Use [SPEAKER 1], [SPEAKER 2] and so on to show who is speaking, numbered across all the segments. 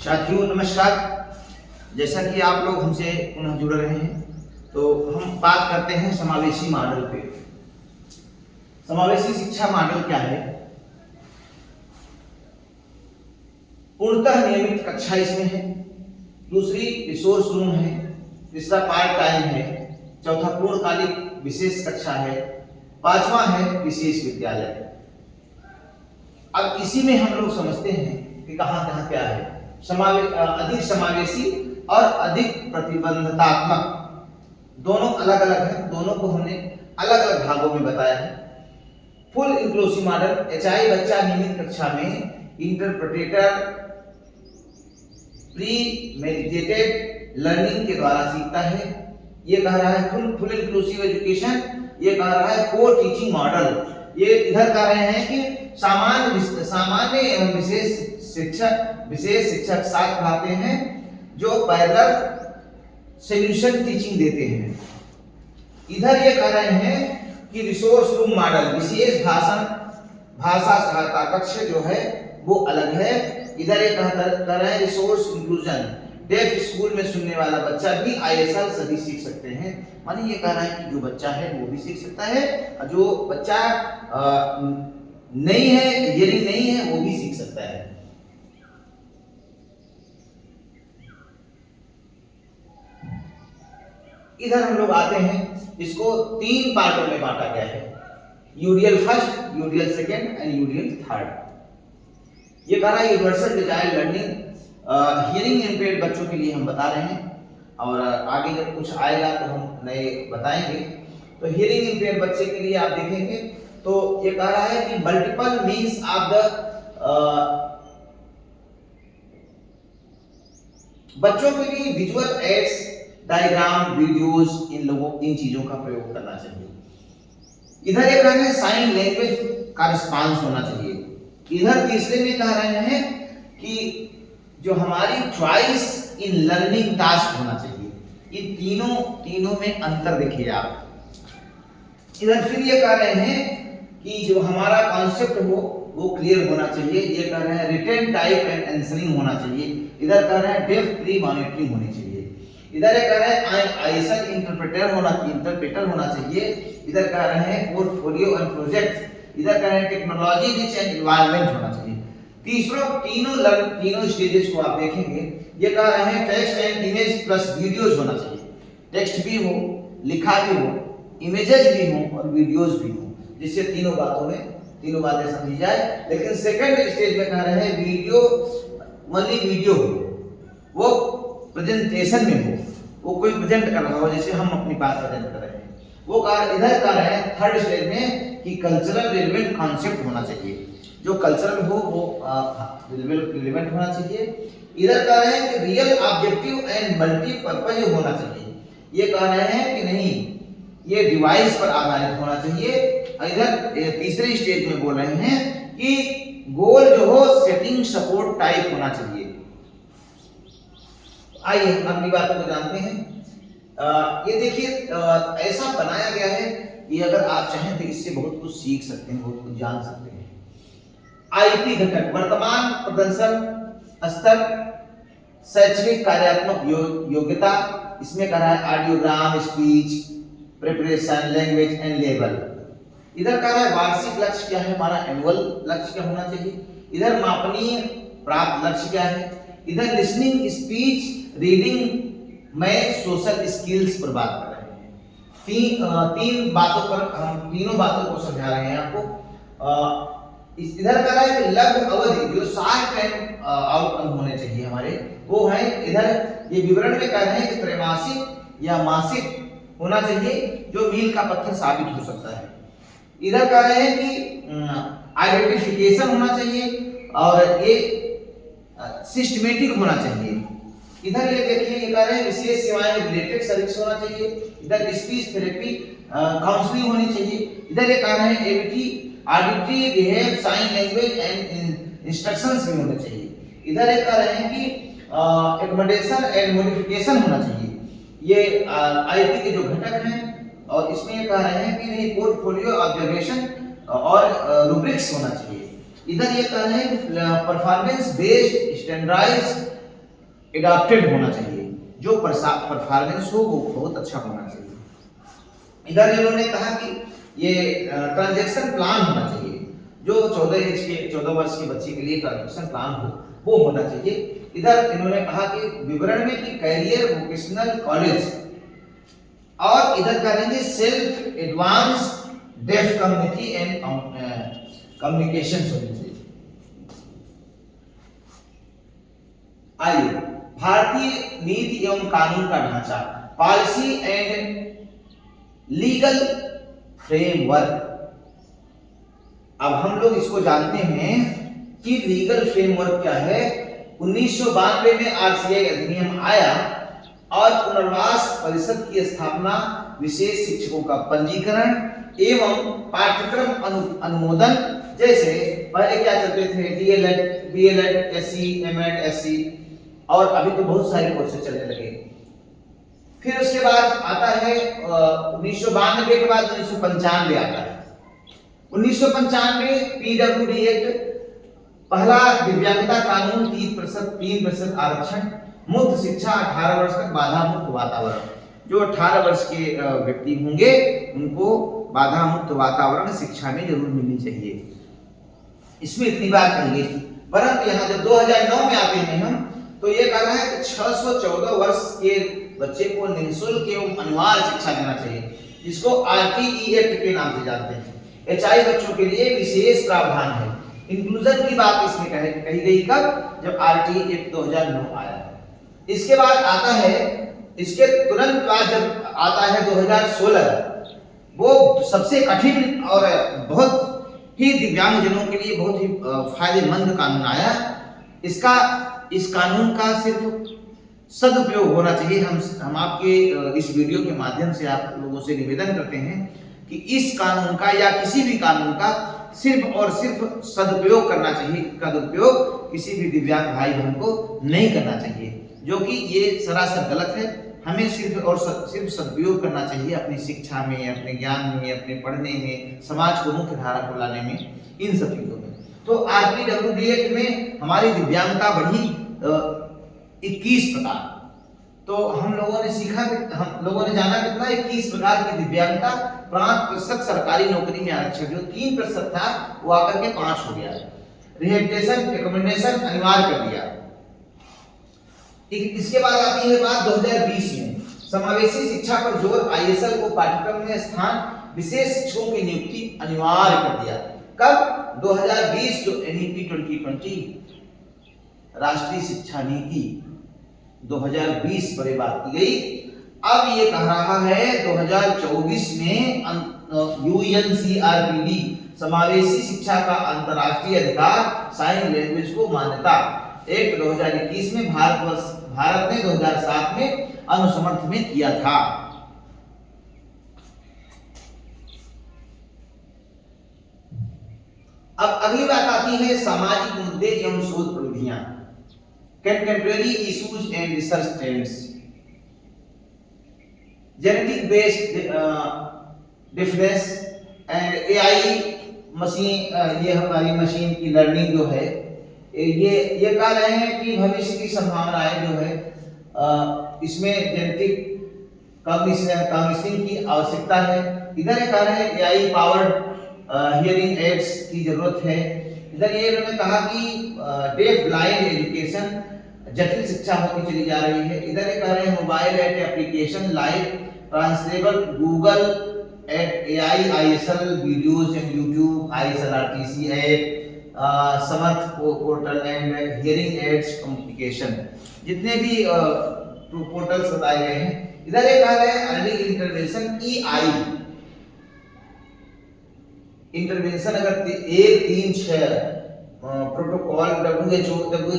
[SPEAKER 1] साथियों नमस्कार। जैसा कि आप लोग हमसे पुनः जुड़ रहे हैं तो हम बात करते हैं समावेशी मॉडल पे। समावेशी शिक्षा मॉडल क्या है? पूर्णतः नियमित कक्षा इसमें है, दूसरी रिसोर्स रूम है, तीसरा पार्ट टाइम है, चौथा पूर्णकालिक विशेष कक्षा है, पांचवा है विशेष विद्यालय। अब इसी में हम लोग समझते हैं कि कहाँ कहाँ क्या है। अधिक समावेशी और अधिक प्रतिबंधात्मक दोनों अलग अलग हैं, दोनों को हमने अलग अलग भागों में बताया है। फुल इंक्लूसिव मॉडल एचआई बच्चा नियमित कक्षा में इंटरप्रेटेटर प्री मेडिटेटेड लर्निंग के द्वारा सीखता है। ये कह रहा है फुल इंक्लूसिव एजुकेशन। ये कह रहा है को टीचिंग मॉडल। ये इधर कह रहे हैं कि सामान्य एवं विशेष शिक्षक साथ पढ़ाते हैं जो पैरेलल सॉल्यूशन टीचिंग देते हैं। इधर ये कह रहे हैं कि रिसोर्स रूम मॉडल विशेष भाषा सहायता कक्ष जो है वो अलग है। इधर ये कह रहे हैं रिसोर्स इंक्लूजन, डेफ स्कूल में सुनने वाला बच्चा भी ISL सभी सीख सकते हैं। माने ये कह रहा है कि जो बच्चा है वो भी सीख सकता है और जो बच्चा नहीं है, हियरिंग नहीं है, वो भी सीख सकता है। इधर हम लोग आते हैं, इसको 3 पार्टों में बांटा गया है, UDL first, UDL second and UDL third. ये कह रहा है universal design learning hearing impaired बच्चों के लिए हम बता रहे हैं और आगे जब कुछ आएगा तो हम नए बताएंगे। तो हियरिंग इम्पेयर्ड बच्चे के लिए आप देखेंगे तो ये कह रहा है कि मल्टीपल मीन्स ऑफ द बच्चों के लिए विजुअल एड्स, डायग्राम, वीडियोस, इन चीजों का प्रयोग करना चाहिए। इधर ये कह रहे हैं साइन लैंग्वेज का रिस्पांस होना चाहिए। इधर तीसरे में कह रहे हैं कि जो हमारी चॉइस इन लर्निंग टास्क होना चाहिए। ये तीनों में अंतर देखिए आप। इधर फिर ये कह रहे हैं कि जो हमारा कॉन्सेप्ट हो वो क्लियर होना चाहिए। ये कह रहे हैं रिटन टाइप एंड आंसरिंग होना चाहिए। इधर कह रहे हैं डेफ प्री मॉनिटरिंग होनी चाहिए। इधर ये कह रहे हैं ISL इंटरप्रेटर होना चाहिए। इधर कह रहे हैं पोर्टफोलियो एंड प्रोजेक्ट। इधर कह रहे हैं टेक्नोलॉजी रिच एंड एनवायरनमेंट होना चाहिए। तीनों स्टेजेस को आप देखेंगे। ये कह रहे हैं text and image plus videos होना चाहिए। टेक्स्ट भी हो, लिखा भी हो, इमेजेस भी हो और वीडियोस भी हो, जिससे तीनों बातें समझी जाए। लेकिन सेकंड स्टेज में कह रहे हैं वीडियो हो, वो प्रेजेंटेशन में हो, वो कोई प्रेजेंट कर रहा हो, जैसे हम अपनी बात प्रेजेंट कर रहे हैं। वो इधर कह रहे हैं थर्ड स्टेज में कि कल्चरल रिलेवेंट कॉन्सेप्ट होना चाहिए। जो कल्चरल हो वो रिलेवेंट होना चाहिए। इधर कह रहे हैं कि रियल ऑब्जेक्टिव एंड मल्टीपर्पज होना चाहिए। ये कह रहे हैं कि नहीं, ये डिवाइस पर आधारित होना चाहिए। इधर तीसरे स्टेज में बोल रहे हैं कि गोल जो हो सेटिंग सपोर्ट टाइप होना चाहिए। आइए हम अगली बातों को जानते हैं। ये देखिए ऐसा बनाया गया है कि अगर आप चाहें तो इससे बहुत कुछ सीख सकते हैं, बहुत कुछ जान सकते हैं। IT घटक वर्तमान प्रदर्शन स्तर, शैक्षणिक कार्यात्मक योग्यता, इसमें कह रहा है audiogram, speech, preparation, language and level. इधर कह रहा है वार्षिक लक्ष्य क्या है, हमारा एनुअल लक्ष्य क्या होना चाहिए। इधर मापनीय प्राप्त लक्ष्य क्या है। इधर listening, speech, reading, math, social skills पर बात कर रहे हैं। तीनों बातों को समझा रहे हैं आपको। इधर कह रहा है कि लघु अवधि जो शॉर्ट टर्म आउटकम होने चाहिए हमारे, वो है। इधर ये विवरण में कह रहे हैं कि त्रैमासिक या मासिक होना चाहिए जो मील का पत्थर साबित हो सकता है। इधर कह रहे हैं कि आइडेंटिफिकेशन होना चाहिए और ये सिस्टमेटिक होना चाहिए। इधर ये देखिए ये कह रहे हैं विशेष सेवाएं रिलेटेड सर्विस होना चाहिए। इधर स्पीच थेरेपी काउंसलिंग होनी चाहिए। इधर ये कह रहे हैं ABT auditory, behave, sign language and instructions भी होने चाहिए। इधर ये कह रहे हैं कि एकोमोडेशन एंड मॉडिफिकेशन होना चाहिए। ये IT के जो घटक हैं और इसमें ये कह रहे हैं कि पोर्टफोलियो ऑब्जर्वेशन और रूब्रिक्स होना चाहिए। इधर ये कह रहे हैं परफॉर्मेंस बेस्ड स्टैंडर्डाइज्ड एडॉप्टेड होना चाहिए, जो परफॉर्मेंस हो वो बहुत अच्छा होना चाहिए। इधर इन्होंने कहा कि ये ट्रांजैक्शन प्लान होना चाहिए, जो 14 वर्ष की बच्ची के लिए ट्रांजैक्शन प्लान हो वो होना चाहिए। इधर इन्होंने कहा कि विवरण में कि कैरियर वोकेशनल कॉलेज, और इधर करेंगे self advance deaf community and communication होनी चाहिए। आइए, भारतीय नीति एवं कानून का ढांचा, पॉलिसी एंड लीगल फ्रेमवर्क। अब हम लोग इसको जानते हैं कि लीगल फ्रेमवर्क क्या है। 1992 में आरसीआई अधिनियम आया और पुनर्वास परिषद की स्थापना, विशेष शिक्षकों का पंजीकरण एवं पाठ्यक्रम अनुमोदन, जैसे पहले क्या चलते थे DElEd, BElEd, SC, MEd, SC, और अभी तो बहुत सारे कोर्सेज चलने लगे। फिर उसके बाद आता है 1992 के बाद 1995 आता है। 1995 पीडब्ल्यूडी एक्ट, पहला दिव्यांगता कानून, 3% आरक्षण, मुक्त शिक्षा, 18 वर्ष तक बाधा मुक्त वातावरण। जो 18 वर्ष के व्यक्ति होंगे उनको बाधा मुक्त वातावरण शिक्षा में जरूर मिलनी चाहिए। इसमें इतनी बात कही गई। परंतु यहाँ जब 2009 में आते हैं हम, तो ये कह रहा है कि 614 वर्ष के बच्चे को निःशुल्क एवं अनिवार्य शिक्षा देना चाहिए, जिसको आरटीई एक्ट के नाम से जानते हैं। एचआई बच्चों के लिए विशेष प्रावधान है। इंक्लूजन की बात इसमें कही गई कब, जब आरटीई एक्ट 2009 आया। इसके बाद आता है, इसके तुरंत बाद जब आता है 2016, वो सबसे कठिन और बहुत ही दिव्यांगजनों के लिए बहुत ही फायदेमंद कानून आया। इस कानून का सिर्फ सदुपयोग होना चाहिए। हम आपके इस वीडियो के माध्यम से आप लोगों से निवेदन करते हैं कि इस कानून का या किसी भी कानून का सिर्फ और सिर्फ सदुपयोग करना चाहिए। इसका दुरुपयोग किसी भी दिव्यांग भाई बहन को नहीं करना चाहिए, जो कि ये सरासर गलत है। हमें सिर्फ और सिर्फ सदुपयोग करना चाहिए अपनी शिक्षा में, अपने ज्ञान में, अपने पढ़ने में, समाज को मुख्य धारा को लाने में, इन सब चीजों में। तो आरपीडब्ल्यूडी एक्ट में हमारी दिव्यांगता बढ़ी 21 प्रकार। तो हम लोगों ने सीखा, हम लोगों ने जाना कितना, 21 प्रकार की दिव्यांगता। 5% सरकारी नौकरी में आरक्षण, जो 3% था वो आकर के 5 हो गया। रिहेबिलिटेशन रिकमेंडेशन अनिवार्य कर दिया। इसके बाद आती है बात 2020 में, समावेशी शिक्षा पर जोर, आईएसएल को पाठ्यक्रम में स्थान, विशेष शिक्षकों की नियुक्ति अनिवार्य कर दिया। कब, 2020, जो एनईपी 2020 राष्ट्रीय शिक्षा नीति 2020 पर बात की गई। अब ये कह रहा है 2024 में यूएनसीआरपीडी समावेशी शिक्षा का अंतर्राष्ट्रीय अधिकार, साइन लैंग्वेज को मान्यता। एक्ट 2021 में भारत ने 2007 में अनुसमर्थ में किया था। अब अगली बात आती है सामाजिक मुद्दे एवं शोध प्रविधियां, contemporary issues and research trends. Genetic based difference and AI machine, ये हमारी मशीन की लर्निंग जो है, ये कह रहे हैं कि भविष्य की संभावनाएं जो है इसमें जेनेटिक कॉग्निशन की आवश्यकता है। इधर ये कह रहे हैं एआई पावर्ड हियरिंग एड्स की जरूरत है। इधर ये इन्होंने कहा कि डेफ ब्लाइंड एजुकेशन, जटिल शिक्षा होती चली जा रही है। इधर ये कह रहे हैं mobile at application live translatable, Google at AI ISL videos and YouTube, ISL RTC app, Samarth portal and hearing aids communication, जितने भी पोर्टल्स बताए गए हैं। इधर ये कह रहे हैं अर्ली इंटरवेंशन ईआई इंटरवेंशन, अगर 136 प्रोटोकॉल डब्ल्यूएचओ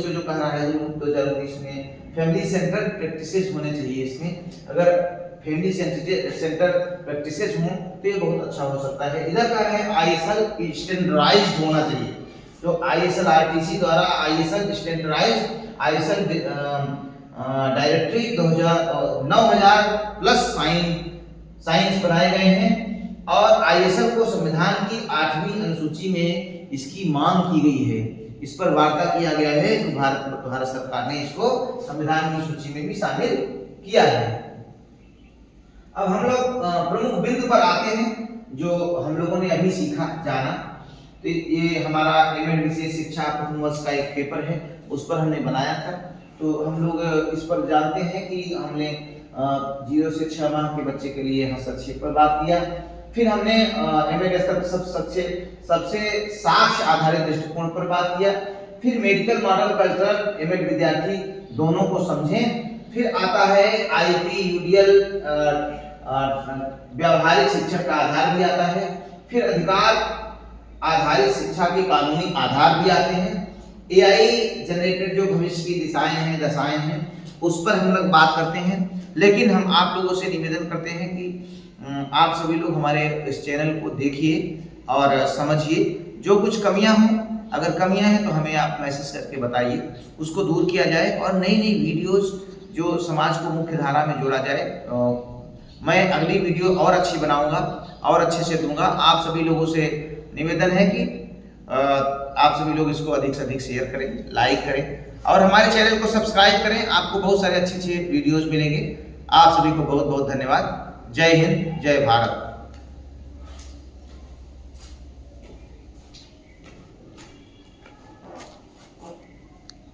[SPEAKER 1] जो कह रहा है 2019 में, फैमिली सेंटर प्रैक्टिसेस होने चाहिए। इसमें अगर फैमिली सेंटर प्रैक्टिसेस हों तो ये बहुत अच्छा हो सकता है। इधर कह रहे हैं आईएसएल स्टैंडर्डाइज्ड होना चाहिए, जो आईएसएल आरटीसी द्वारा ISL standardised, ISL directory 9000 plus signs बनाए गए हैं। और आईएसएल को संविधान की 8वीं अनुसूची में इसकी मांग की गई है इस पर वार्ता किया गया है। तो भारत सरकार ने इसको संविधान की सूची में भी शामिल किया है। अब हम लोग प्रमुख बिंदु पर आते हैं जो हम लोगों ने अभी सीखा जाना। तो ये हमारा एमएड विशेष शिक्षा प्रथम वर्ष का एक पेपर है, उस पर हमने बनाया था। तो हम लोग इस पर जानते हैं कि हमने 0 से 6 माह के बच्चे के लिए हस्तक्षेप पर बात किया। फिर हमने एमएड स्तर पर सबसे साक्ष्य आधारित दृष्टिकोण पर बात किया। फिर मेडिकल मॉडल कल्चरल एमएड विद्यार्थी दोनों को समझें। फिर आता है आईपी यूडीएल व्यावहारिक शिक्षा का आधार भी आता है। फिर अधिकार आधारित शिक्षा के कानूनी आधार भी आते हैं। एआई जनरेटेड जो भविष्य की दिशाएं हैं दशाएं हैं उस पर हम लोग बात करते हैं। लेकिन हम आप लोगों से निवेदन करते हैं कि आप सभी लोग हमारे इस चैनल को देखिए और समझिए। जो कुछ कमियां हों, अगर कमियां हैं तो हमें आप मैसेज करके बताइए, उसको दूर किया जाए और नई नई वीडियोस जो समाज को मुख्य धारा में जोड़ा जाए। मैं अगली वीडियो और अच्छी बनाऊंगा और अच्छे से दूंगा। आप सभी लोगों से निवेदन है कि आप सभी लोग इसको अधिक से अधिक शेयर करें, लाइक करें और हमारे चैनल को सब्सक्राइब करें। आपको बहुत सारे अच्छे अच्छे वीडियोस मिलेंगे। आप सभी को बहुत बहुत धन्यवाद। जय हिंद, जय भारत।